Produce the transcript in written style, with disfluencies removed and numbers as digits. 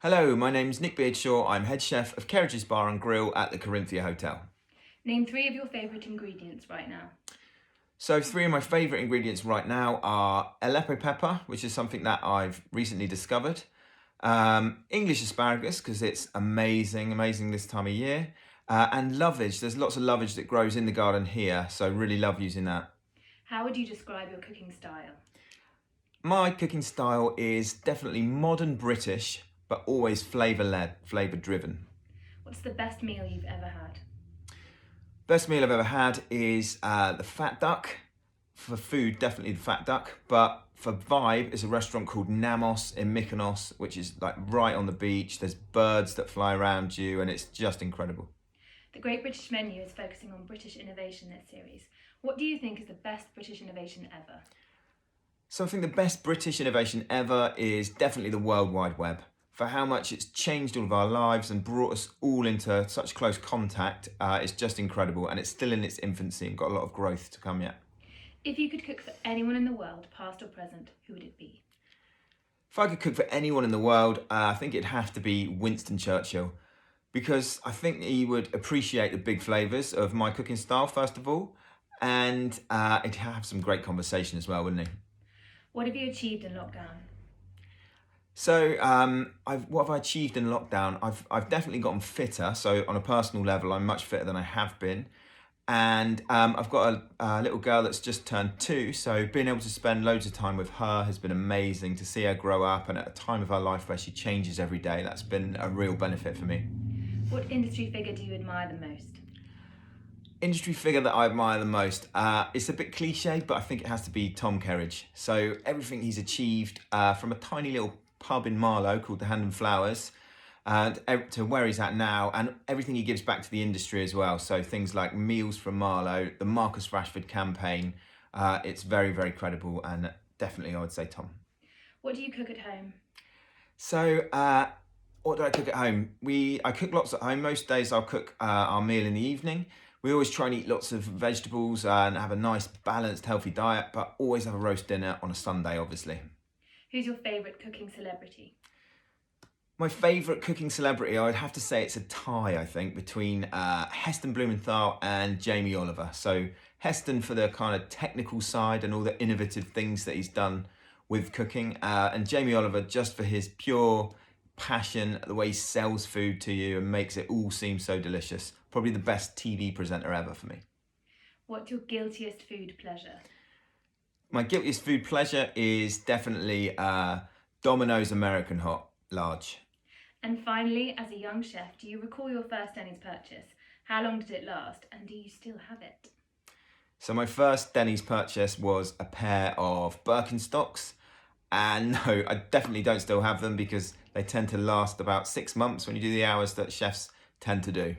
Hello, my name's Nick Beardshaw. I'm head chef of Kerridges Bar and Grill at the Corinthia Hotel. Name 3 of your favourite ingredients right now. So 3 of my favourite ingredients right now are Aleppo pepper, which is something that I've recently discovered. English asparagus, because it's amazing this time of year. And lovage. There's lots of lovage that grows in the garden here, so really love using that. How would you describe your cooking style? My cooking style is definitely modern British, but always flavour-led, flavour-driven. What's the best meal you've ever had? Best meal I've ever had is the Fat Duck. For food, definitely the Fat Duck, but for vibe, it's a restaurant called Namos in Mykonos, which is like right on the beach. There's birds that fly around you, and it's just incredible. The Great British Menu is focusing on British innovation this series. What do you think is the best British innovation ever? So I think the best British innovation ever is definitely the World Wide Web. For how much it's changed all of our lives and brought us all into such close contact, it's just incredible, and it's still in its infancy and got a lot of growth to come yet. If you could cook for anyone in the world, past or present, who would it be? If I could cook for anyone in the world, I think it'd have to be Winston Churchill, because I think he would appreciate the big flavours of my cooking style, first of all, and he'd have some great conversation as well, wouldn't he? What have you achieved in lockdown? So, what have I achieved in lockdown? I've definitely gotten fitter. So, on a personal level, I'm much fitter than I have been. And I've got a little girl that's just turned 2. So, being able to spend loads of time with her has been amazing, to see her grow up. And at a time of her life where she changes every day, that's been a real benefit for me. What industry figure do you admire the most? Industry figure that I admire the most, it's a bit cliche, but I think it has to be Tom Kerridge. So, everything he's achieved from a tiny little pub in Marlow called the Hand and Flowers, and to where he's at now, and everything he gives back to the industry as well. So things like Meals from Marlow, the Marcus Rashford campaign, it's very, very credible, and definitely I would say Tom. What do you cook at home? So what do I cook at home? I cook lots at home. Most days I'll cook our meal in the evening. We always try and eat lots of vegetables and have a nice, balanced, healthy diet, but always have a roast dinner on a Sunday, obviously. Who's your favourite cooking celebrity? My favourite cooking celebrity, I would have to say it's a tie, I think, between Heston Blumenthal and Jamie Oliver. So Heston for the kind of technical side and all the innovative things that he's done with cooking, and Jamie Oliver just for his pure passion, the way he sells food to you and makes it all seem so delicious. Probably the best TV presenter ever for me. What's your guiltiest food pleasure? My guiltiest food pleasure is definitely Domino's American Hot Large. And finally, as a young chef, do you recall your first Dennys purchase? How long did it last, and do you still have it? So my first Dennys purchase was a pair of Birkenstocks, and no, I definitely don't still have them because they tend to last about 6 months when you do the hours that chefs tend to do.